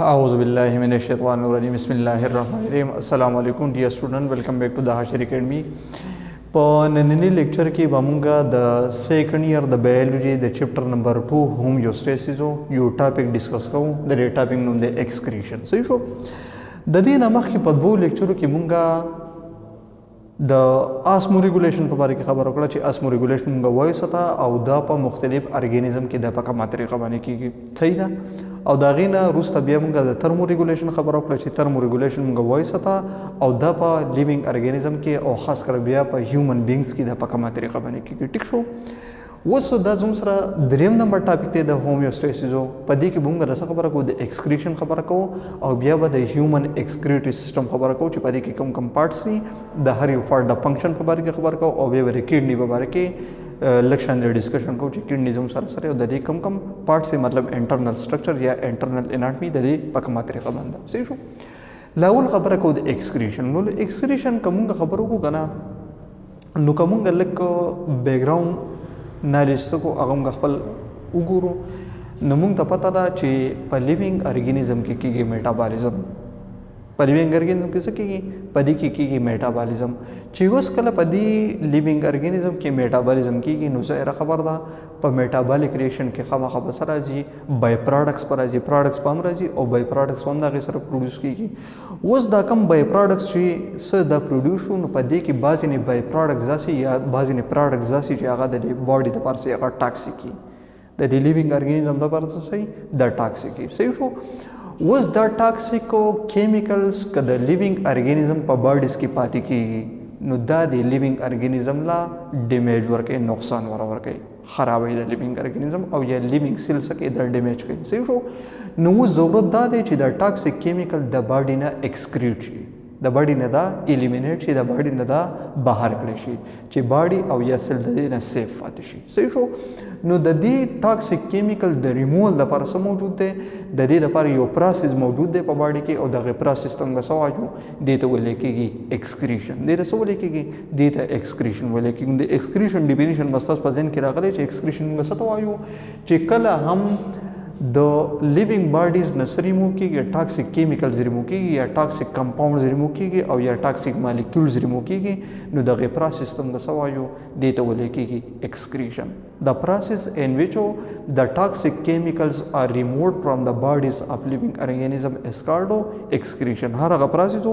اعوذ باللہ من الشیطان الرجیم بسم اللہ الرحمن الرحیم السلام علیکم ډیر سټوډنټ ویلکم بیک ټو د هاشر اکیډمي په نننی لیکچر کې به موږ د سیکنډ ایئر د بایولوژي د چپټر نمبر 2 هوميوستاسيس یو ټاپک ډیسکس کوو د دې ټاپک نوم دی ایکسکریشن صحیح شو د دې نه مخکې په دوو لیکچرو کې موږ د اسمو ریګولیشن په اړه خبرو کړه چې اسمو ریګولیشن موږ وایو ساته او دا په مختلف ارګانیزم کې د په کومه طریقه باندې کیږي صحیح ده او دا غینه روسته بیا موږ د ترمو ریګولیشن خبرو کړه چې ترمو ریګولیشن موږ وایو ساته او دا په لیوینګ ارګانیزم کې او خاص کر بیا په هیومن بینګز کې د په کومه طریقه باندې کیږي ټیک شو اوس دا زموږ سره دریم نمبر ټاپک دی د هوميوستاسيس په دې کې موږ د خبره کوو د ایکسکریشن خبره کوو او بیا به د هیومن ایکسکریټري سیستم خبره کوو چې په دې کې کوم پارټس دي د هر یو پارټ د فنکشن په اړه خبره کوو او بیا د کډنی په اړه کې لکشن د ډسکشن کوو چې کډنی زموږ سره او د دې کوم پارټس مطلب انټرنل سټرکچر یا انټرنل اناټمي د دې په کومه طریقه باندې صحیح شو لاول خبره کوو د ایکسکریشن نو ایکسکریشن کوم خبرو کو کنه نو کوم لک بیک ګراوند نالسته کو هغه خپل وګورو نو موږ ته پته ده چې په لیوینګ ارګانیزم کې کیږي میټابالیزم په لیوینګ ارګانیزم کې څه کیږي په دې کې کیږي میټابالیزم چې اوس کله په دې لیوینګ ارګانیزم کې میټابالیزم کیږي نو ظاهره خبر ده په میټابالیک ریاکشن کې خامخا به سره راځي بای پروډکټس پر راځي پروډکټس پام راځي او بای پروډکټس هم دغه سره پروډوس کیږي اوس دا کم بای پروډکټس چې څه د پروډوس نو په دې کې بعضی نه بای پروډکټس ځاسي یا بعضی نه پروډکټس ځاسي چې هغه د باډي د پارسه هغه ټاکسیک د دې لیوینګ ارګانیزم د پارسه صحیح د ټاکسیک صحیح شو اوس دا ټاکسیکو کیمیکلز که د لیوینګ ارګانیزم په باډیز کې پاتې کیږي نو دا د لیوینګ ارګانیزم لا ډیمیج ورکوي نقصان ورکوي خرابوي د لیوینګ ارګانیزم او یا لیوینګ سیلز کې د ډیمیج کوي صحیح شو نو ضرورت دا دی چې د ټاکسیک کیمیکل د باډي نه ایکسکریټ شي د باډي نه دا الیمینیټ شي د باډي نه دا بهر کړی شي چې باډي او یا سیل د دې نه سیف پاتې شي صحیح شو نو د دې ټاکسیک کیمیکل د ریموول لپاره څه موجود دی د دې لپاره یو پروسس موجود دی په باډي کې او دغه پروسس څنګه سوایو دې ته ویل کېږي ایکسکریشن دې ته څه ویل کېږي دې ته ایکسکریشن ویل کېږي د ایکسکریشن ډیفینیشن مستاس په ذهن کې راغلی چې ایکسکریشن موږ څه ته وایو چې کله هم د لیوینګ باډیز نه څه ریموو کېږي ټاکسیک کیمیکلز ریموو کېږي یا ټاکسیک کمپاونډز ریموو کېږي او یا ټاکسیک مالیکولز ریموو کېږي نو دغه پروسس ته موږ څه وایو دې ته ویل کېږي ایکسکریشن the process in which the toxic chemicals are removed from the bodies of living organism is called excretion هر هغه پروسس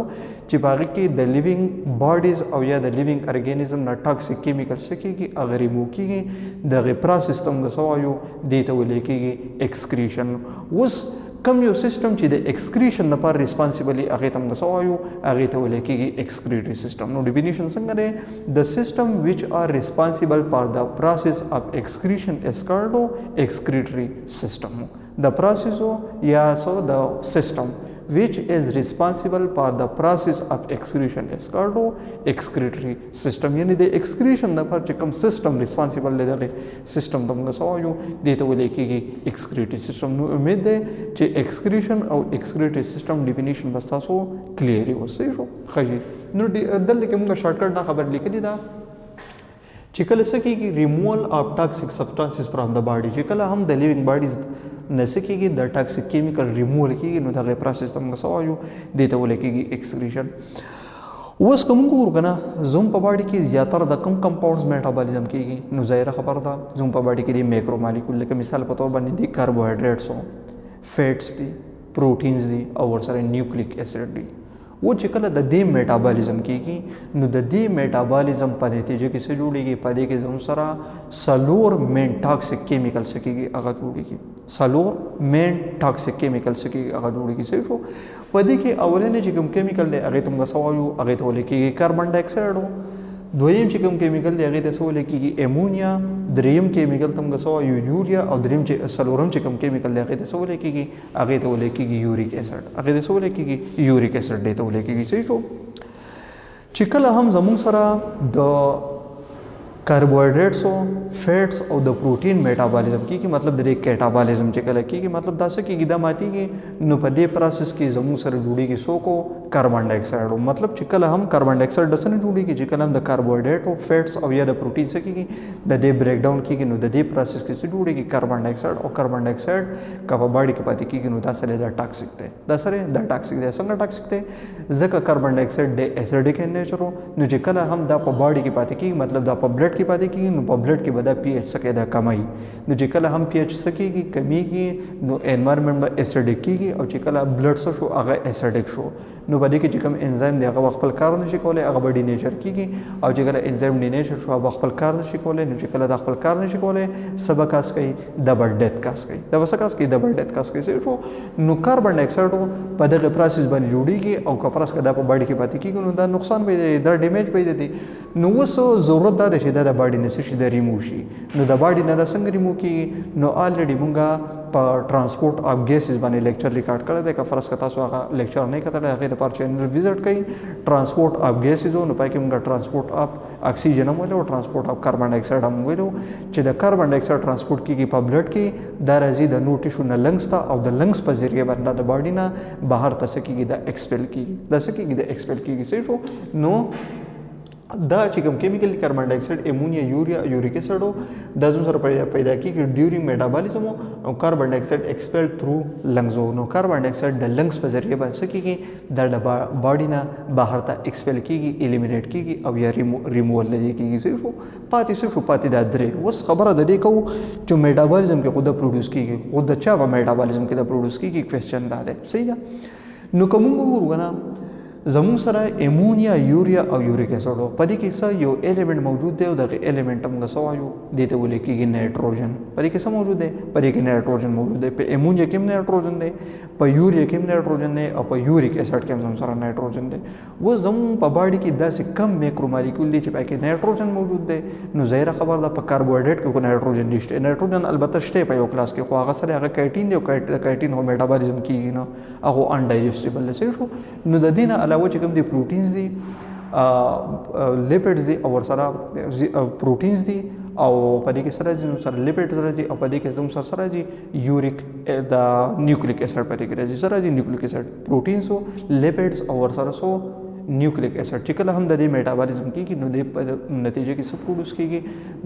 چې باغی کې د لیوینګ باډیز او یا د لیوینګ ارګانیزم نه ټاکسیک کیمیکل څه کېږي هغه ریموو کېږي دغه پروسس ته موږ څه وایو دې ته ویل کېږي ایکسکریشن اوس کم یو سیسټم چې د ایکسکریشن لپاره ریسپانسیبلی هغه ته موږ څه وایو هغه ته ویل کېږي ایکسکریټري سیسټم نو ډیفینیشن څنګه دی د سیسټم which are responsible for the process of excretion is called excretory system the process یا so the system which is responsible for the process of excretion is called excretory system یعنی د excretion لپاره چې کوم سیسټم ریسپانسیبل دی دغه سیسټم ته موږ څه وایو دې ته ویل کېږي excretory system نو امید دی چې excretion او excretory system ډیفینیشن بس تاسو کلیئر اوسئ شو ښه نو دلته کې موږ شارټکټ دا خبر لیکلې ده چې کله څه کېږي ریموول اف ټاکسیک سبسټانسز فرام د باډي چې کله هم د لیوینګ باډیز نه څه کېږي د ټاکسیک کیمیکل ریموول کېږي نو دغه پروسس ته موږ څه وایو دې ته ویل کېږي ایکسکریشن اوس که موږ وګورو که نه زموږ په باډي کې زیاتره د کوم کمپاونډز میټابالیزم کېږي نو ظاهره خبره ده زموږ په باډي کې د میکرو مالیکول لکه مثال په تور باندې دي کاربوهایډریټس فیټس دي پروټینز دي او ورسره نیوکلیک اسید دي و چې کله د دې میټابالیزم کېږي نو د دې میټابالیزم په نتیجه کې څه جوړېږي په دې کې زموږ سره څلور مین ټاکسیک کیمیکل څه کېږي هغه جوړېږي څلور مین ټاکسیک کیمیکل څه کېږي هغه جوړېږي صحیح شو په دې کې اولنی چې کوم کیمیکل دی هغې ته موږ څه وایو هغې ته ویل کېږي کاربن ډای اکسایډ دویم چې کوم کیمیکل دی هغې ته څه ویل کېږي امونیا دریم کیمیکل ته موږ څه وایو یوریا او دریم چې څلورم چې کوم کیمیکل دی هغې ته څه ویل کېږي هغې ته ویل کېږي یوریک اسید هغې ته څه ویل کېږي یوریک اسید دې ته ویل کېږي صحیح شو چې کله هم زموږ سره د कार्बोहाइड्रेट्स او فیټس او د پروتین میټابولیزم کیږي مطلب د کیټابولیزم چې کله کیږي مطلب دا څه کیږي دا ماتيږي نو په دې پروسس کې زموږ سره جوړیږي سوکو کاربن ډای اکساید مطلب چې کله هم کاربن ډای اکساید د سره جوړیږي چې کله هم د کاربوهایډریټ او فیټس او یا د پروتین څخه کیږي د دې بریک ډاون کیږي نو د دې پروسس کې څه جوړیږي کاربن ډای اکساید او کاربن ډای اکساید کله باډي کې پاتې کیږي نو دا سره دا ټاکسیک دی دا سره دا ټاکسیک دی څنګه ټاکسیک دی ځکه کاربن ډای اکساید د اسیډیک ان نیچر نو چې کله هم دا په باډي کې پاتې کیږي مطلب دا په بلډ کې پاتې کیږي نو په بلډ کې به دا پی ایچ څخه دا کمای نو چې کله هم پی ایچ څخه کمیږي نو انوایرنمنت به اسیډیک کیږي او چې کله بلډ څه شو هغه اسیډیک شو نو په دې کې چې کوم انزایم دی هغه خپل کار نشي کولای هغه به ډي نیچر کیږي او چې کله انزایم ډي نیچر شو هغه خپل کار نشي کولای نو چې کله دا خپل کار نشي کولای سبا کاس کوي ډبل ډیث کاس کوي دا وسه کاس کوي ډبل ډیث کاس کوي شو نو کاربن ډای اکساید په دغه پروسس باندې جوړیږي او کپرس کدا په باډي کې پاتې کیږي نو دا نقصان به دا ډیمیج به دي نو وسو ضرورت دا شي دا باډي نه شي د ریموو شي نو د باډي نه څنګه ریموو کیږي نو الریډي مونږه په ترانسپورت اف ګیسز باندې لیکچر ریکارډ کړی دی که فرض کړه تاسو هغه لیکچر نه کتل هغه لپاره چینل وزټ کړئ ترانسپورت اف ګیسز نو پای کې موږ ترانسپورت اف اکسیجن هم ویلو ترانسپورت اف کاربن ډای اکساید هم ویلو چې د کاربن ډای اکساید ترانسپورت کیږي په بلډ کې دا راځي د نو ټیشو نه لنګز ته او د لنګز په ذریعہ باندې د باډي نه بهر ته سکیږي د ایکسپل کیږي د سکیږي د ایکسپل کیږي صحیح شو نو دا چې کوم کیمیکل کاربن ډای اکساید امونیا یوریا یوریک اسید دا زو سره پیدا کیږي ډیورینګ میټابولیزم او کاربن ډای اکساید ایکسپل تھرو لنګز نو کاربن ډای اکساید د لنګز په ذریعہ باندې کیږي د باډي نه بهر ته ایکسپل کیږي الیمینیټ کیږي او یا ریموول لدی کیږي شو پاتې دا درې وس خبره د دې کو چې میټابولیزم کې خود پروډوس کیږي خود چا میټابولیزم کې د پروډوس کیږي کوېسچن دا دی صحیح ده نو کوم وګورغنا زمون سره امونیا یوریا او یوریک اسید په دې کې څه یو الیمنٹ موجود دی او دغه الیمنٹ موږ سوایو د ته ولې کېږي نایټروجن په دې کې څه موجود دی په دې کې نایټروجن موجود دی په امونیا کې نایټروجن دی په یوریا کې نایټروجن دی او په یوریک اسید کې هم سره نایټروجن دی و زمون په باډي کې داسې کم میکرو مالیکول دي چې په کې نایټروجن موجود دی نو ظاهره خبر ده په کاربوهایډریټ کې نایټروجن نشته نایټروجن البته شته په یو کلاس کې خو هغه سره هغه کایټین دی او کایټین هو میټابولیزم کیږي نو هغه ان ډایجسټیبل دی شو نو د دې نه علاوه چې کوم دي پروټینز دي لیپیډز دي او ورسره پروټینز دي او په دې کې سره سره لیپیډز راځي او په دې کې سره راځي یوریک د نیوکلیک اسید په دې کې راځي سره راځي نیوکلیک اسید پروټینز او لیپیډز او ورسره سو نیوکلیک اسید چې کله هم د دې میټابولیزم کیږي نو د نتیجه کې څه پروډوس کیږي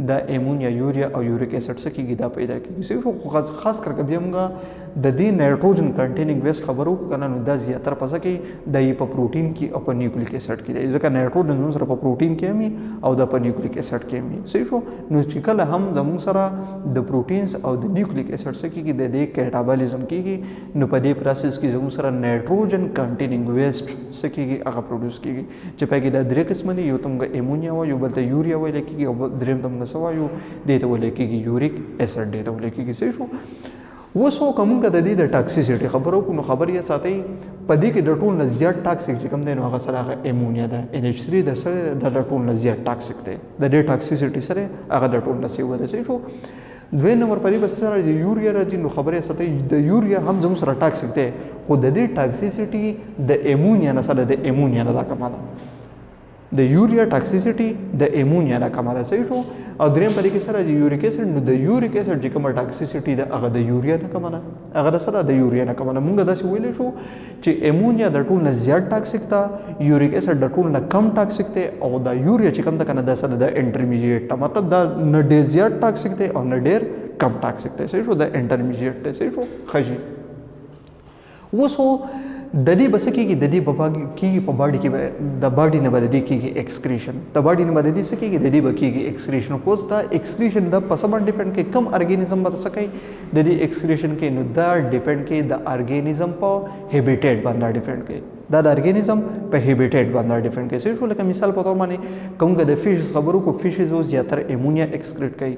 د امونیا یوریا او یوریک اسید څخه کیږي دا پیدا کیږي خو خاص کر کبه موږ د دې نایټروجن کنټینینګ ویست خبرو کنه نو دا زیاتره پسه کې د په پروټین کې او په نیوکلیک اسید کې دی ځکه نایټروجن سره په پروټین کې هم او د په نیوکلیک اسید کې هم صحیح شو نو چې کله هم زموږ سره د پروټینز او د نیوکلیک اسید څخه کیږي د دې کیټابولیزم کیږي نو په دې پروسس کې زموږ سره نایټروجن کنټینینګ ویست څخه کیږي هغه پروډوس کیږي چې په کې د درې قسم دي یو تمګه امونیا او یو بل ته یوریا ویل کیږي او دریم تمګه سوایو د ته ویل کیږي یوریک اسید د ته ویل کیږي صحیح شو وسو کومګه د دې د ټاکسیسټي خبرو کو نو خبر یې ساتي په دې کې د ټول نه زیات ټاکسیک چې کوم دی نو هغه سره امونیا ده NH3 د سره د ټول نه زیات ټاکسیک دی د دې ټاکسیسټي سره هغه د ټول نه سی وره شي شو دوی نمبر پرې بس سره د یوریا راځي نو خبره ساتي د یوریا هم زموږ سره ټاکسیک دی خو د دې ټاکسیسټي د امونیا نه سره د امونیا نه دا کماله د یوریا ټاکسیسټي د امونیا نه کماله صحیح شو او دریم پرې کې سره د یوریک اسید نو د یوریک اسید چې کوم ټاکسیسټي د هغه د یوریا نه کماله هغه سره د یوریا نه کماله مونږ دا څه ویل شو چې امونیا د ټول نه زیات ټاکسیک تا یوریک اسید د ټول نه کم ټاکسیک ته او د یوریا چې کوم د کنه د سره د انټرمیډیټ مطلب دا نه ډیر زیات ټاکسیک ته او نه ډیر کم ټاکسیک ته صحیح شو د انټرمیډیټ ته صحیح شو خجی وسو د دې بس کېږي د دې په کېږي په باډي کې د باډي نه بدلې کېږي ایکسکریشن د باډي نه بدلې څه کېږي د دې به کېږي ایکسکریشن خو دا ایکسکریشن د پس باندې ډیپند کې کم ارګانیزم به څه کوي د دې ایکسکریشن کې نو دا ډیپند کې د ارګانیزم په هیبیټیټ باندې ډیپند کې دا د ارګانیزم په هیبیټیټ باندې ډیپند کې شو لکه مثال په تور باندې کومګه د فیشز خبرو کو فیشز او زیاتره امونیا ایکسکریټ کوي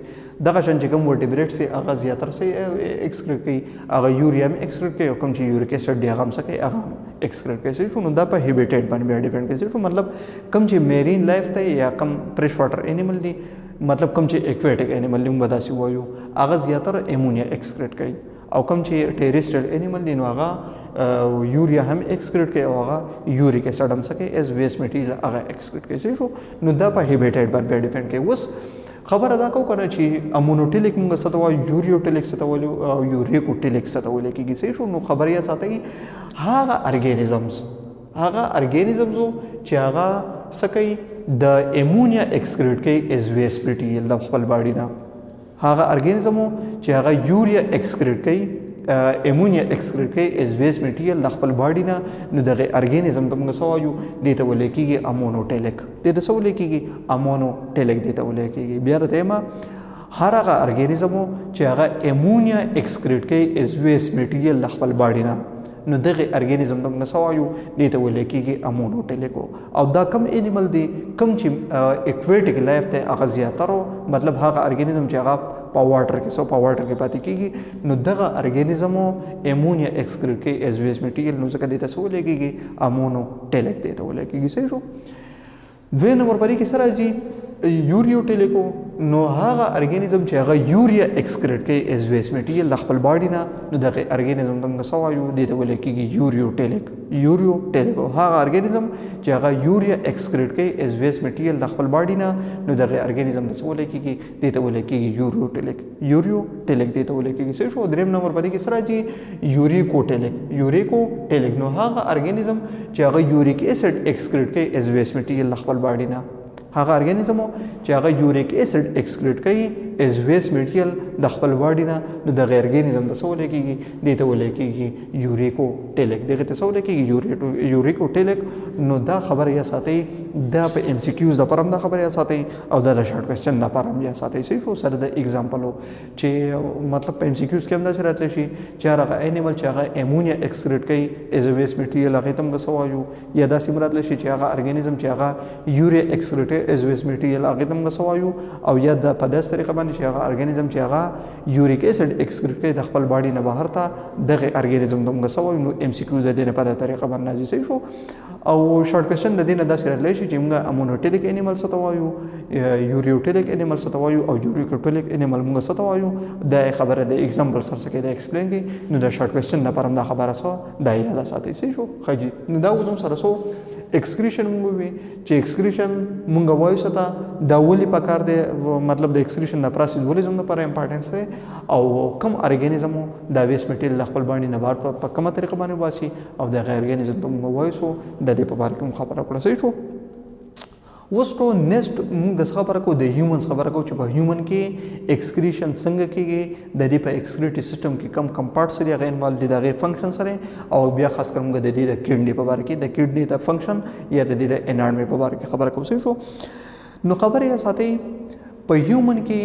دغه شان چې کوم ورټیبریټ سي هغه زیاتره سي ایکسکریټ کوي هغه یوریا هم ایکسکریټ کوي او کوم چې یوریک اسید دی هغه هم څه کوي هغه ایکسکریټ کوي شو نو دا په هیبیټیټ باندې ډیپند کوي شو مطلب کوم چې میرین لایف ته یا کوم فریش واټر انیمل دی مطلب کوم چې ایکویټک انیمل دی موږ داسې وایو هغه زیاتره امونیا ایکسکریټ کوي او کوم چې ټیریسټرل انیمل دی نو هغه یوریا هم ایکسکریټ کوي او هغه یوریک اسید هم څه کوي ایز ویسټ میټیریال هغه ایکسکریټ کوي شو نو دا په هیبیټیټ باندې ډیپند کوي اوس خبر ادا کو کنه چې امونوټیلیک موږ څه ته وایو یوریوټیلیک څه ته وایو او یوریکوټیلیک څه ته ویل کېږي صحیح شو نو خبر یې ساتئ هغه ارګانیزمز چې هغه څه کوي د امونیا ایکسکریټ کوي از ویسټ میټیریل د خپل باډي نه هغه ارګانیزمو چې هغه یوریا ایکسکریټ کوي امونیا ایکسکریټ کوي از ویسټ میټیریل د خپل باډي نه نو دغه ارګانیزم ته موږ څه وایو دې ته ویل کېږي امونوټیلیک دې ته څه ویل کېږي امونوټیلیک دې ته ویل کېږي بیا راته ما هر هغه ارګانیزمو چې هغه امونیا ایکسکریټ کوي از ویسټ میټیریل د خپل باډي نه نو دغه ارګانیزم ته موږ څه وایو دې ته ویل کېږي امونوټیلیک او دا کم انیمل دی کم چې اکویټیک لایف ته هغه زیاتره مطلب هغه ارګانیزم چې هغه په واټر کې پاتې کېږي نو دغه ارګانیزمو امونیا ایکسکریټ کوي از ویسټ میټیریل نو ځکه دې ته څه ویل کېږي امونوټیلیک دې ته ویل کېږي صحیح شو دوی نمبر باندې کې سره راځي یوریوټیلیکو نو هغه ارګانیزم چې هغه یوریا ایکسکریټ کوي از ویسټ میټیریل د خپل باډي نه نو دغه ارګانیزم ته موږ څه وایو دې ته ویل کېږي یوریوټیلیک هغه ارګانیزم چې هغه یوریا ایکسکریټ کوي از ویسټ میټیریل د خپل باډي نه نو دغه ارګانیزم ته څه ویل کېږي دې ته ویل کېږي یوریوټیلیک دې ته ویل کېږي صحیح شو دریم نمبر باندې کې سره راځي یوریکوټیلیک نو هغه ارګانیزم چې هغه یوریک اسید ایکسکریټ کوي از ویسټ میټیریل د خپل باډي نه هغه ارګانیزم چې هغه یوریک اسید ایکسکریټ کوي از ویسټ میټیریل د خپل باډي نه نو د ارګانیزم ته څه ویل کېږي دې ته ویل کېږي یوریکوټیلیک دغه ته څه ویل کېږي یوریکوټیلیک نو دا خبره یا ساتئ دا په ام سی کیوز د پرم دا خبره یا ساتئ او دا د شارټ کوېسچن نه پرم یا ساتئ صحیح شو سره د ایگزامپلو چې مطلب په ام سی کیوز کې هم داسې راتلی شي چې هغه انیمل چې هغه امونیا ایکسکریټ کوي از ویسټ میټیریل هغې ته موږ څه وایو یا داسې هم راتلی شي چې هغه ارګانیزم چې هغه یوریا ایکسکریټ از ویسټ میټیریل هغې ته موږ څه وایو او یا د په داسې طریقه باندې چې هغه ارګانیزم چې هغه یوریک اسید ایکسکریټ کوي د خپل باډي نه بهر ته دغه ارګانیزم ته موږ څه وایو نو ام سی کیوز د دې نه په دې طریقه باندې راځي صحیح شو او شارټ کوېسچن د دې نه داسې راتلی شي چې موږ امونوټیلیک انیمل څه ته وایو یوریوټیلیک انیمل څه ته وایو او یوریکوټیلیک انیمل موږ څه ته وایو دا خبره د ایگزامپل سره څه کوي دا ایکسپلین کوي نو د شارټ کوېسچن لپاره هم دا خبره څه دا یاد ساتئ صحیح شو ښه جي نو دا اوس هم سره څو ایکسکریشن موږ وي چې ایکسکریشن موږ وایو څه ته دا ولې پکار دی مطلب د ایکسکریشن نه پروسس ولې زموږ لپاره امپارټنس دی او کم ارګانیزمو دا ویسټ میټیریل د خپل باندې نه بهر په کومه طریقه باندې وباسي او دغه ارګانیزم ته موږ وایو څو د دې په باره کې خبره کړه صحیح شو اوس کو نیکسټ موږ د خبره کوو د هیومنز خبره کوو چې په هیومن کې ایکسکریشن څنګه کېږي د دې په ایکسکریټري سیسټم کې کم پارټس لري هغه انوالو دي د هغې فنکشن سره او بیا خاص کر موږ د دې د کډني په باره کې د کډني د فنکشن یا د دې د اناټومي په باره کې خبره کوو صحیح شو نو خبره یې ساتئ په هیومن کې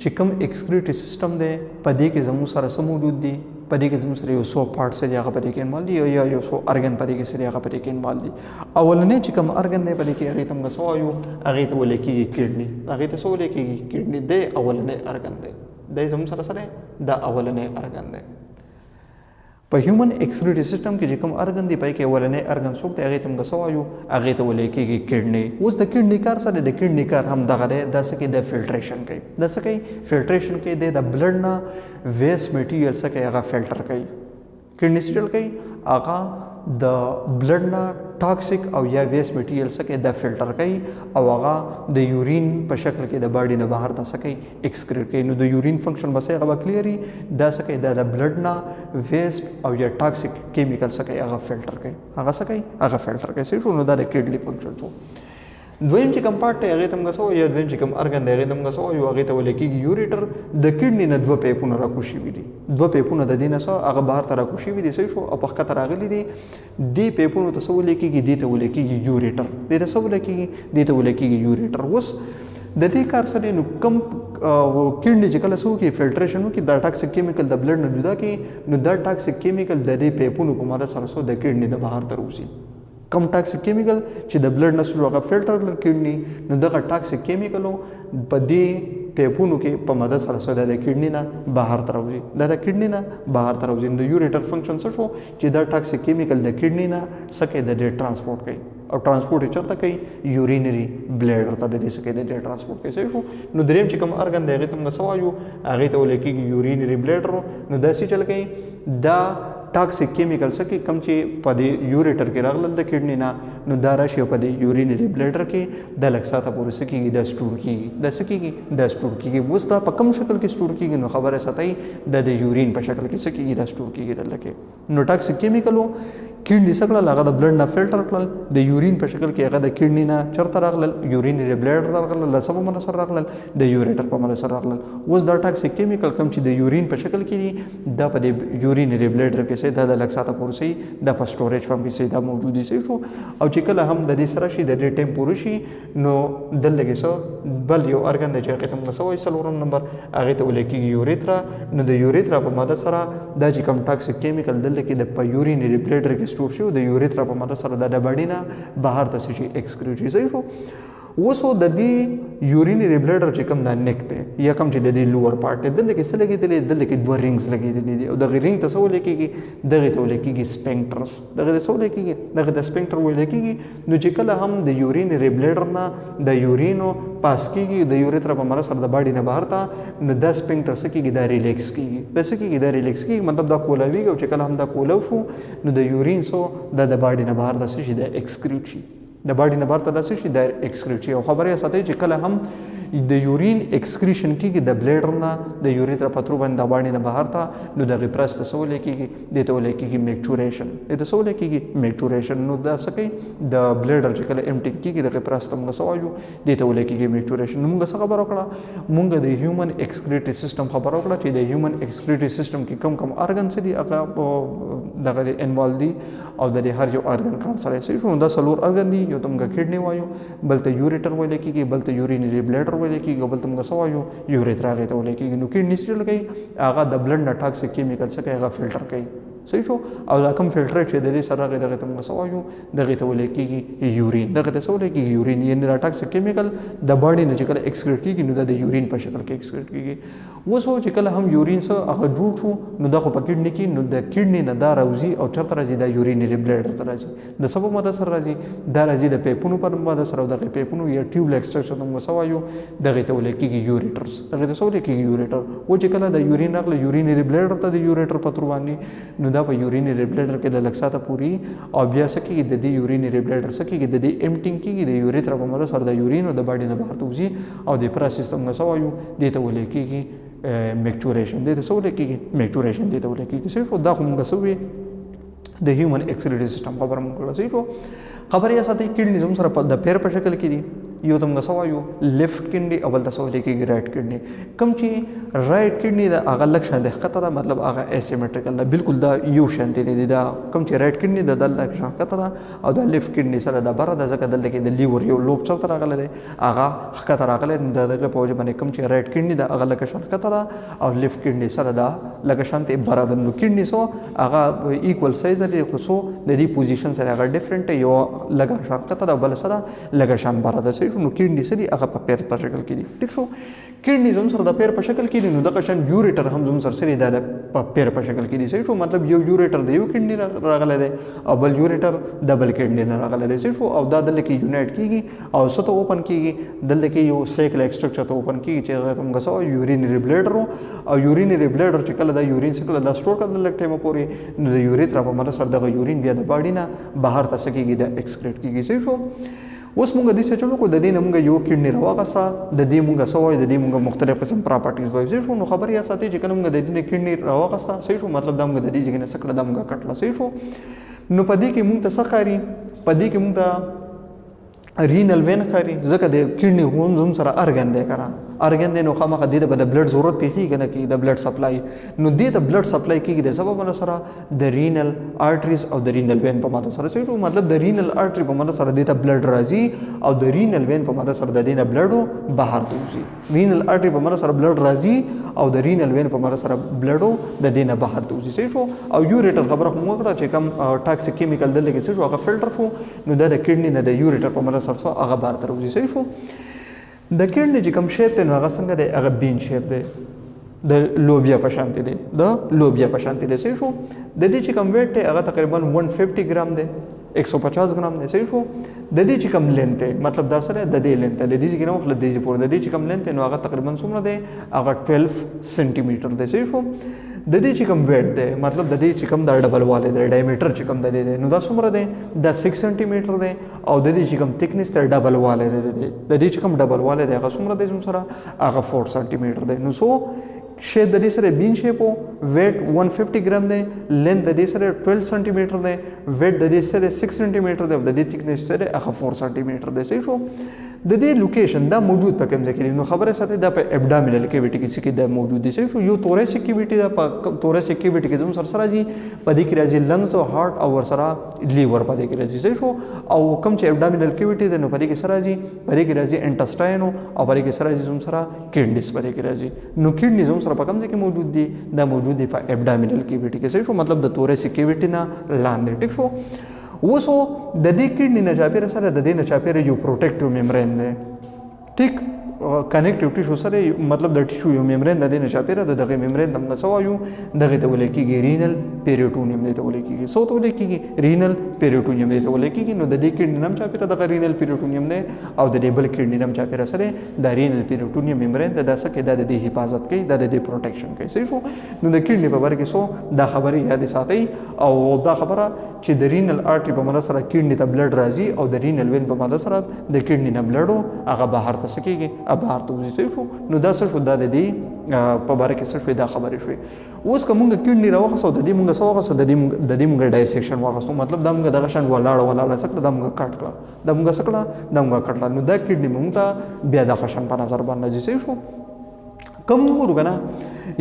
چې کوم ایکسکریټري سیسټم دی په دې کې زموږ سره څه موجود دي په دې کې زموږ سره یو څو پارټس دي هغه په دې کې انوالو دي یا یو څو ارګن په دې کې سره هغه په دې کې انوالو دي اولنی چې کوم ارګن دی په دې کې هغې ته موږ څه وایو هغې ته ویل کېږي کډني هغې ته څه ویل کېږي کډني دی اولنی ارګن دی دی زموږ سره سره دا اولنی ارګن دی په هیومن ایکسکریټري سیسټم کې چې کوم ارګن دی پای کې اولنی ارګن څوک دی هغې ته موږ څه وایو هغې ته ویل کېږي کډني اوس د کډني کار سره د کډني کار هم دغه دی دا څه کوي د فلټریشن کوي دا څه کوي فلټریشن کوي د بلډ نه ویسټ میټیریل څه کوي هغه فلټر کوي کډني څه ډول کوي هغه د بلډ نه ټاکسیک او یا ویسټ میټیریل څه کوي دا فلټر کوي او هغه د یورین په شکل کې د باډي نه بهر دا څه کوي ایکسکریټ کوي نو د یورین فنکشن به هغه به کلیري دا څه کوي دا د بلډ نه ویسټ او یا ټاکسیک کیمیکل څه کوي هغه فلټر کوي هغه څه کوي هغه فلټر کوي صحیح شو نو دا د کډني فنکشن شو دویم چې کوم پارټ دی هغې ته موږ څه وایو یا دویم چې کوم ارګن دی هغې ته موږ څه وایو هغې ته ویل کېږي یوریټر د کډني نه دوه پیپونه راکوز شوي دي دوه پیپونه د دې نه څه هغه بهر ته راکوز شوي دي صحیح شو او په ښکته راغلي دي دې پیپونو ته څه ویل کېږي دې ته ویل کېږي یوریټر دې ته څه ویل کېږي دې ته ویل کېږي یوریټر اوس د دې کار سره نو کم کډني چې کله څه وکړي فلټریشن وکړي دا ټاکسیک کیمیکل د بلډ نه جدا کړي نو دا ټاکسیک کیمیکل د دې پیپونو په مدد سره څه د کډني د بهر ته راوځي کم ټاکسیک کیمیکل چې د بلډ نه هغه فلټر کړي نو دغه ټاکسیک کیمیکلو په دې پیپونو کې په مدد سره څه د کډني نه بهر ته راوځي دا د کډني نه بهر ته راوځي د یوریټر فنکشن څه شو چې دا ټاکسیک کیمیکل د کډني نه څه کوي د دې ټرانسپورټ کوي او ټرانسپورټ یې چېرته کوي یورینري بلیډر ته د دې څه کوي د دې ټرانسپورټ کوي صحیح شو نو دریم چې کوم ارګن دی هغې ته موږ څه وایو هغې ته ویل کېږي یورینري بلیډر نو داسې چل کوي دا ټاکسیک کیمیکل څه کوم چې په دې یوریټر کې راغلل د کډنی نه نو دا راشي په دې یورینری بلیډر کې د لږ ساته پورې څه کېږي دا سټور کېږي دا څه کېږي دا سټور کېږي. اوس دا په کوم شکل کې سټور کېږي نو خبره ساتئ د یورین په شکل کې څه کېږي دا سټور کېږي دلته کې. نو ټاکسیک کیمیکل کډنی څه کړل هغه د بلډ نه فلټر کړل د یورین په شکل کې هغه د کډنی نه چرته راغلل یورینری بلیډر راغلل له سبب باندې سره راغلل د یوریټر په باندې سره راغلل. اوس دا ټاکسیک کیمیکل کوم چې د یورین په شکل کې دي دا په د یورینری بلیډر کې څه د لږ ساته پورې سي د په سټوریج فارم کې څه دا موجود دي شو او چې کله هم د دې سره شي د دې ټیم پوره شي نو دلته کې بل یو ارګان د چې ختم مسوي څلورم نمبر هغه ته ولیکي یوریترا. نو د یوریترا په ماده سره دا چې کوم ټاکسیک کیمیکل دلته کې د په یورینری بلیډر کې سټور شي د یوریترا په ماده سره د باډي نه بهر ته شي ایکسکریټ شي شو. وسو د دې یورینری بلیډر چې کوم د نیک ته یا کوم چې د دې لوور پارت دلته کې څه لګیدلې دلته کې دوه رینګز لګیدلې دي او د رینګ ته څه ولیکيږي دغه ته ولیکيږي سپینکټرز دغه څه ولیکيږي دغه د سپینکټر ولیکيږي. نو چې کله هم د یورینری بلیډر نه د یورینو پاس کیږي د یوریترا په مر سره د باډي نه بهر ته نو د سپینکټر څه کیږي دا ریلیکس کیږي د څه کیږي دا ریلیکس کیږي مطلب دا کولاویږي او چې کله هم دا کولاو شو نو د یورین سو د باډي نه بهر ته شي د ایکسکریټ شي د باډي نه بهر ته د شي د ایکسکریټ شي. او خبره ساتي چې کله هم د یورین ایکسکریشن کیږي د بلیډر نه د یوریترا په تر باندې د باډي نه بهر ته نو د ریپرس ته سوال کیږي د ته ولیکيږي میکچوریشن د ته سوال کیږي میکچوریشن. نو دا څه کوي د بلیډر چې کله امټی کیږي د ریپرس ته موږ سوایو د ته ولیکيږي میکچوریشن. نو موږ څه خبر وکړه موږ د هیومن ایکسکریټری سیستم خبر وکړه چې د هیومن ایکسکریټری سیستم کې کم کم ارګنز دي هغه دغه انوالو دي او د هر یو ارګن کار سره شي. نو دا څلور ارګن دي یو ته موږ کډنی وایو بل ته یوریټر ولیکيږي بل ته یورینری بلیډر ولیکيږي بل ته موږ سوایو یوریترا غي ته ولیکيږي. نو کډنی سټل کوي هغه د بلډ نه ټاکسیک کیمیکل څخه هغه فلټر کوي صحیح شو او دا کوم فلټر چې د دې سره غي دغه ته موږ سوایو دغه ته ولیکيږي یورین دغه ته ولیکيږي یورین یعنی دا ټاکسیک کیمیکل د باډي نه چې کله ایکسکریټ کیږي نو د یورین په شکل کې ایکسکریټ کیږي. وسو چې کله هم یورین سره هغه جوړ شو نو دا خو په کډنی کې نو د کډنی نه دا راوځي او چرته راځي د یورینری بلیډر ته راځي د سبب مده سره راځي دا راځي د پیپونو پر مده سره دغه پیپونو یا ټیوب لکسټرکچر ته موږ سوایو دغه ته ولیکيږي یوریټرز دغه ته ولیکيږي یوریټر. او چې کله د یورین راغله یورینری بلیډر ته د یوریټر په تر باندې نو دا په یورینری بلیډر کې د لکساته پوری او بیا سکه د دې یورینری بلیډر سکه د دې امټینګ کې د یوریترا په مر سره د یورین او د باډي نه بهر توځي او د پروسس ته موږ سوایو د ته ولیکيږي میکچوریشن د ته سو ولیکيږي میکچوریشن د ته ولیکيږي څه شو دا موږ سوې د هیومن ایکسکریټری سیستم خبر موږ کړو صحیح شو. خبره یا ساتي کډنی زموږ سره د پیر په شکل کې دي یو ته موږ سوایو لیفت کډنی او بل ته سو لیکيږي رائټ کډنی. کوم چې رائټ کډنی د هغه لک شان د خطه ده مطلب هغه اسیمټریکل ده بالکل دا یو شان دي دا کوم چې رائټ کډنی د لک شان خطه ده او د لیفت کډنی سره د بره د ځکه د لکه د لیور یو لوب چرته راغله ده هغه خطه راغله دغه په وجه باندې کوم چې رائټ کډنی د هغه لک شان خطه ده او لیفت کډنی سره دا لک شان ته بره ده. نو کډنی سو هغه ایکوال سایز لري خو سو د دې پوزیشن سره هغه ډیفرنٹ یو لګا شان خطه ده بل سره لګا شان بره ده نو کډنی سری هغه په پیر په شکل کې دي ټیک شو. کډنی زم سره د پیر په شکل کې دي نو د قشن یوریټر هم زم سره د په پیر په شکل کې دي صحیح شو مطلب یو یوریټر د یو کډنی راغله ده او بل یوریټر د بل کډنی نه راغله ده صحیح شو او دا د لکه یونایټ کیږي او سته اوپن کیږي د لکه یو سایکل ایکسټرکچر ته اوپن کیږي چې هغه موږ سو یورینری بلیډر او یورینری بلیډر چې کله د یورین سره د سټور کړل لکه ټیمه پوري نو د یوریترا په مر سره د یورین بیا د باډي نه بهر ته سکیږي د ایکسکریټ کیږي صحیح شو. اوس موږ د څه چلو کو د دې موږ یو کډنی راوغسه د دې موږ سوای د دې موږ مختلف قسم پراپرټیز وایي شو. نو خبر یا ساتي چې کله موږ د دې کډنی راوغسه صحیح شو مطلب دا موږ د دې ځګنه سکړه دا موږ کټلا صحیح شو. نو پدې کې موږ ته سخاري پدې کې موږ ته رینل وین خاري ځکه د کډنی غون زم سره ارګن دی کنه ارګن دی نو خامخا د بلډ ضرورت پیږي کنه کې د بلډ سپلای نو د بلډ سپلای کېږي د سبب سره د رینل آرټریز او د رینل وین په ماده سره څه مطلب د رینل آرټری په ماده سره د بلډ راځي او د رینل وین په ماده سره د دینه بلډو بهر توځي رینل آرټری په ماده سره بلډ راځي او د رینل وین په ماده سره بلډو د دینه بهر توځي صحیح شو. او یوریټر خبره مو کړه چې کم ټاکسیک کیمیکل د لګي څه هغه فلټر شو نو د کډنی نه د یوریټر په ماده سره هغه بهر توځي صحیح شو. د کډنی چې کوم شیپ ته نو هغه څنګه دی هغه بین شیپ دی د لوبیا په شان دی د لوبیا په شان دی صحیح شو. د دې چې کوم ویټ دی هغه تقریبا 150 ګرام دی 150 ګرام دی صحیح شو. د دې چې کوم لینت مطلب دا سره د دې لینت د دې چې نو خل د دې پور د دې چې کوم لینت نو هغه تقریبا څومره دی هغه 12 سنټي میټر دی صحیح شو. د دې چې کوم ویټ دی مطلب د دې چې کوم دا ډبل والی دی ډایمیټر چې کوم د دې دی نو دا څومره دی دا 6 سانتي میټر دی او د دې چې کوم تھکنس دی ډبل والی دی د دې چې کوم ډبل والی دی هغه څومره دی زموږ سره هغه 4 سانتي میټر دی نو سو شیپ د دې سره بین شیپ او ویټ 150 ګرام دی لینث د دې سره 12 سانتي میټر دی ویټ د دې سره 6 سانتي میټر دی او د دې تھکنس سره هغه 4 سانتي میټر دی صحیح شو د دې لوکیشن دا موجود په کوم ځای کې نو خبره ساتي دا په ابډامینل کیویټي کې چې دا موجود دي صحیح شو یو توریسیک کیویټي دا په توریسیک کیویټي کې زموږ سره راځي په دې کې راځي لنګز او هارت او ور سره لیور په دې کې راځي صحیح شو او کوم چې ابډامینل کیویټي ده نو په دې کې سره راځي په دې کې راځي انټسټاین او په دې کې سره راځي زموږ سره کډنیز په دې کې راځي نو کډنی زموږ سره په کوم ځای کې موجود دي دا موجود دي په ابډامینل کیویټي کې صحیح شو مطلب د توریسیک کیویټي نه لاندې ټیک شو اوس د دې کډنی نه چاپیره سره د دې نه چاپیره یو پروټیکټیو میمبرین دی ټیک کنیکټیو ټیشو سره مطلب د ټیشو یو میمبرین د دې نه چاپیره د دغه میمبرین د څه وایو دغه ته ویل کېږي رینل پیریټونیم دی ته ویل کېږي څه ته ویل کېږي رینل پیریټونیم دی ته ویل کېږي نو د دې کډنی نم چاپیره دغه رینل پیریټونیم دی او د دې بل کډنی نم چاپیره سره د رینل پیریټونیم میمبرین د داسه کې د دې حفاظت کوي د دې پروټیکشن کوي صحیح شو نو د کډنی په باره کې سو دا خبرې یاد ساتئ او دا خبره چې د رینل آرټری په مدد سره کډنی ته بلډ راځي او د رینل وین په مدد سره د کډنی نه بلډ هغه بهر ته سکیږي بهر ته وځي صحیح شو نو دا څه شو دا د دې په باره کې څه شوې دا خبرې شوې اوس که مونږ کډنی راوخصو د دې مونږ څه واخصو د دې مونږ ډایسیکشن واخصو مطلب دا مونږ دغه شان ولاړه څه دا مونږ کټ کړه دا مونږ څه کړه دا مونږ کټ کړه نو دا کډنی مونږ ته بیا د خشن په نظر باندې ځي صحیح شو کوم وګورو کنه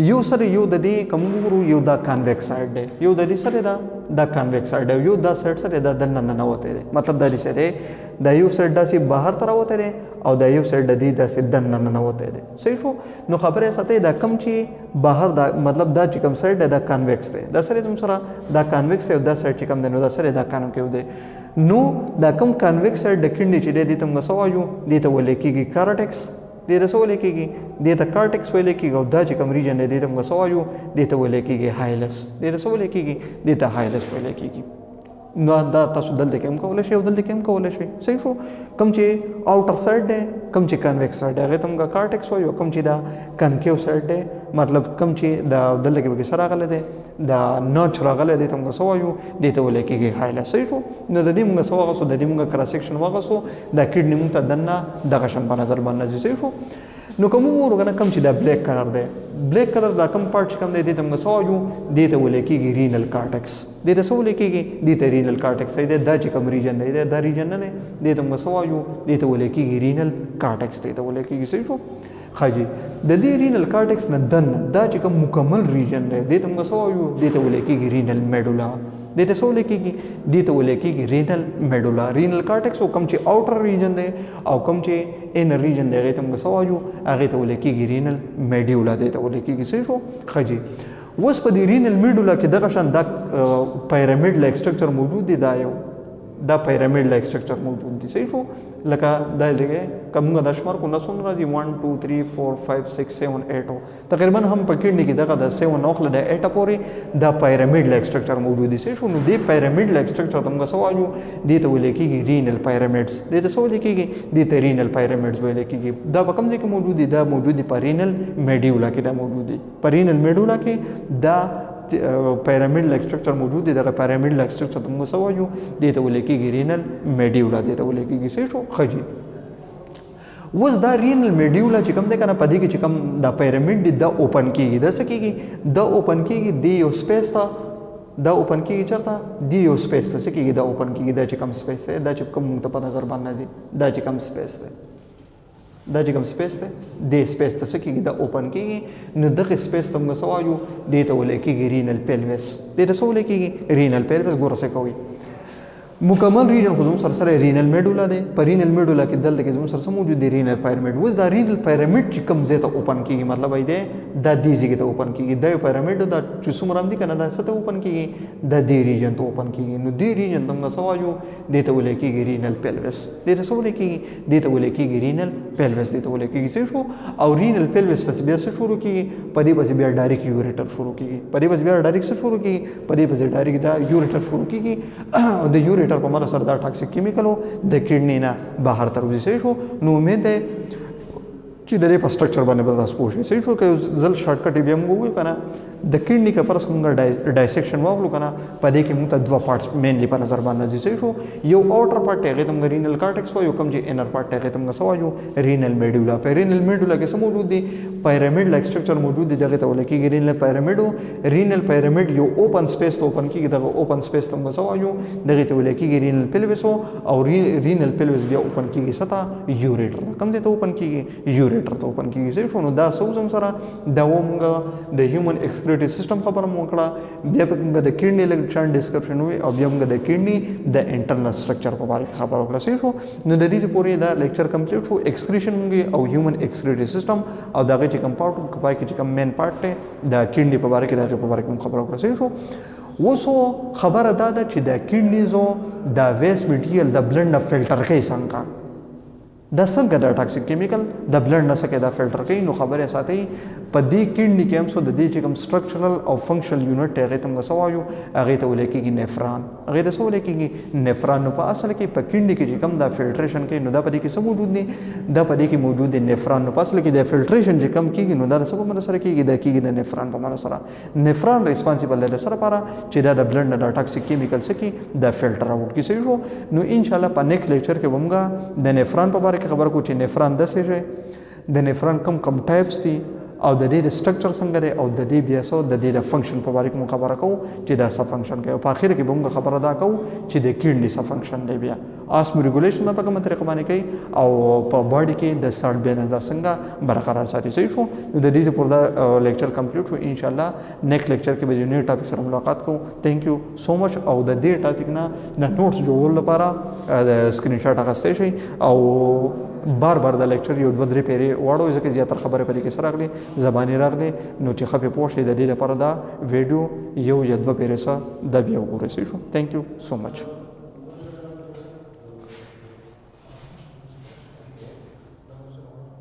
یو سره یو د دې کوم وګورو یو دا کانویکس سایډ دی یو د دې سره دا کانویکس سایډ دی یو دا سایډ سره دا دننه نه وته دی مطلب دا دې سره دا یو سایډ داسې بهر تر وته دی او دا یو سایډ د دې داسې دننه نه وته دی صحیح شو نو خبره ساتي دا کم چې بهر دا مطلب دا چې کوم سایډ دا کانویکس دی دا سره زم سره دا کانویکس او دا سایډ چې کوم دی نو دا سره دا کانویکس دی نو دا کم کانویکس سایډ د کډنی چې دی تم غسوایو دی ته ولې کېږي کارټکس دې ته څه ویل کېږي دې ته کارټکس ویل کېږي او دا چې کوم ریجن دی دې ته موږ څه وایو دې ته ویل کېږي هایلس دې ته څه ویل کېږي دې ته هایلس ویل کېږي نو دا تاسو دلته کې هم کولی شئ او دلته کې هم کولی شئ صحیح شو کوم چې آوټر سایډ دی کوم چې کنویکس سایډ دی هغې ته موږ کارټکس وایو کوم چې دا کنکیو سایډ دی مطلب کوم چې دا دلته کې پکې څه راغلی دی دا نچ راغلی دی ته موږ څه وایو دې ته ویلی کېږي هایلس صحیح شو نو د دې موږ څه واخیستو د دې موږ کراس سیکشن واخیستو دا کډني موږ ته دننه دغه شان په نظر باندې ځي صحیح شو نو کوم وګورو کنه کوم چې دا بلیک کلر دی بلیک کلر دا کوم پارت چې کوم دی دې ته موږ څه وایو دې ته ویل کېږي رینل کارټکس دې ته څه ویل کېږي دې ته رینل کارټکس دی دا چې کوم ریجن دی دا ریجن نه دی دې ته موږ څه وایو دې ته ویل کېږي رینل کارټکس دې ته ویل کېږي صحیح شو خاجي د دې رینل کارټکس نه دننه دا چې کوم مکمل ریجن دی دې ته موږ څه وایو دې ته ویل کېږي رینل میډولا دې ته څه ویل کېږي دې ته ویل کېږي رینل میډولا رینل کارټکس او کوم چې آوټر ریجن دی او کوم چې انر ریجن دی هغې ته موږ څه وایو هغې ته ویل کېږي رینل میډیولا دې ته ویل کېږي صحیح شو ښه جي اوس په دې رینل میډولا کې دغه شان دا پیرامید لایک سټرکچر موجود دی دا یو دا پیرامید لایک سټرکچر موجود دی صحیح شو لکه دا لګې کومه د شمار کو نسون راځي 1 2 3 4 5 6 7 8 تقریبا هم په کډنی کې دغه د 7 نوخله د 8 پورې دا پیرامید لایک سټرکچر موجود دی صحیح شو نو د پیرامید لایک سټرکچر تمګه سوایو دې ته ویل کېږي رینل پیرامډز دې ته څه ویل کېږي دې ته رینل پیرامډز ویل کېږي دا په کوم ځای کې موجود دي دا موجود دي په رینل میډیولا کې دا موجود دي په رینل میډیولا کې دا پیرامید لایک سټرکچر موجود دی دغه پیرامید لایک سټرکچر ته موږ څه وایو دې ته ویل کېږي رینل میډیولا دې ته ویل کېږي صحیح شو ښه جي اوس دا رینل میډیولا چې کوم دی که نه په دې کې چې کوم دا پیرامید دی دا اوپن کېږي دا څه کېږي دا اوپن کېږي دی یو سپیس ته دا اوپن کېږي چېرته دی یو سپیس ته څه کېږي دا اوپن کېږي دا چې کوم سپیس دی دا چې کوم موږ ته په نظر باندې ځي دا چې کوم سپیس دی دا چې کوم سپیس دی دې سپیس ته څه کېږي دا اوپن کېږي نو دغه سپیس ته موږ څه وایو دې ته ویل کېږي رینل پیلوس دې ته څه ویل کېږي رینل پیلوس ګوره څه کوي مکمل ریجن خو زموږ سره سره رینل میډولا دی په رینل میډولا کې دلته کې زموږ سره څه موجود دی رینل پیرامید اوس دا رینل پیرامید چې کوم ځای ته اوپن کېږي مطلب دی دا دې ځای ته اوپن کېږي دا یو پیرامید دا چې څومره هم دي که نه دا څه ته اوپن کېږي دا دې ریجن ته اوپن کېږي نو دې ریجن ته موږ څه وایو دې ته ویل کېږي رینل پیلوس دې ته څه ویل کېږي دې ته ویل کېږي رینل پیلوس دې ته ویل کېږي صحیح شو او رینل پیلوس پسې بیا څه شروع کېږي په دې پسې بیا ډایرکټ یوریټر شروع کېږي په دې پسې بیا ډایرکټ څه شروع کېږي په دې پسې ډایرکټ دا یوریټر شروع کېږي او د یوریټر په مدد سره دا ټاکسیک کیمیکلو د کډنی نه بهر ته وځي صحیح شو نو امید دی چې د دې په سټرکچر باندې به تاسو پوه شئ. صحیح شو. که ځل شارټکټ بیا موږ ووایو که نه د کډني که فرض کومه ډایسیکشن واخلو که نه په دې کې موږ ته دوه پارټس مینلی په نظر باندې راځي. صحیح شو. یو آوټر پارټ دی هغې ته موږ رینل کارټکس وایو، کوم چې انر پارټ دی هغې ته موږ څه وایو رینل میډولا. په رینل میډولا کې څه موجود دي پیرامډ لایک سټرکچر موجود دی، دغې ته ویل کېږي رینل پیرامډ. رینل پیرامډ یو اوپن سپیس ته اوپن کېږي، دغه اوپن سپیس ته موږ څه وایو دغې ته ویل کېږي رینل پیلوس، او رینل پیلوس بیا اوپن کېږي څه ته یوریټر ته. کوم ځای ته اوپن کېږي یوریټر ته اوپن کېږي. صحیح شو. نو دا څه وزم سره دا موږ د هیومن ایکسکریټري سیسټم خبره مو وکړه، بیا په موږ د کډني لږ شان ډسکرپشن وي، او بیا موږ د کډني د انټرنل سټرکچر په باره کې خبره وکړه. صحیح شو. نو د دې پورې دا لیکچر کمپلیټ شو. ایکسکریشن موږ او هیومن ایکسکریټري سیسټم او دغه چې کوم پارټ پای کې چې کوم مین پارټ دی د کډني په باره کې دغه په باره کې خبره وکړه. صحیح شو. اوس خبره دا ده چې د کډنیزو د ویسټ میټیریل د بلډ نه فلټر کوي څنګه، دا څنګه دا ټاکسیک کیمیکل د بلډ نه څنګه دا فلټر کوي. نو خبره ساتي په دې کډني کې هم څه د دې چې کوم سټرکچرل او فنکشنل یونټ هغه ته موږ سوایو هغه ته ویل کېږي نفران. هغه ته څه ویل کېږي نفران. نو په اصل کې په کډني کې چې کوم دا فلټریشن کوي نو دا په دې کې څه موجود دي، دا په دې کې موجود دي نفران. نو په اصل کې د فلټریشن چې کم کېږي نو دا څه په معنا سره کېږي، دا کېږي د نفران په معنا سره. نفران ریسپانسیبل دی سره لپاره چې دا د بلډ نه دا ټاکسیک کیمیکل څه کی دا فلټر اوټ کی. صحیح شو. نو ان شاء الله په نیکسټ لیکچر کې موږ د نفران په اړه خبر کو چې نفران د څه شي، د نفران کم ټایپس دي او د دې د سټرکچر څنګه دی او د دې بیا څه د دې د فنکشن په اړه کوم خبره کوو چې دا څه فنکشن کوي. په اخر کې به موږ خبره دا کوو چې د کډني څه فنکشن دی، بیا اسمو ریګولیشن په کومه طریقه باندې کوي او په باډي کې د سړ بیلنس دا څنګه برقرار ساتي. صحیح شو. نو د دې په دا لیکچر کمپلیټ شو. ان شاء الله نیکسټ لیکچر کې به یو نوی ټاپک سره ملاقات کوو. ثانک یو سو مچ. او د دې ټاپک نه د نوټس جوړولو لپاره د سکرین شاټ اخیستی شئ او بار د لیکچر یو دوه درې پیرې واړوئ، ځکه زیاتره خبرې په دې کې څه راغلي زباني راغلي. نو چې ښه پرې پوه شئ د دې لپاره دا ویډیو یو یا دوه پیرې څه دا بیا وګورئ. صحیح شو. ثانک یو سو مچ.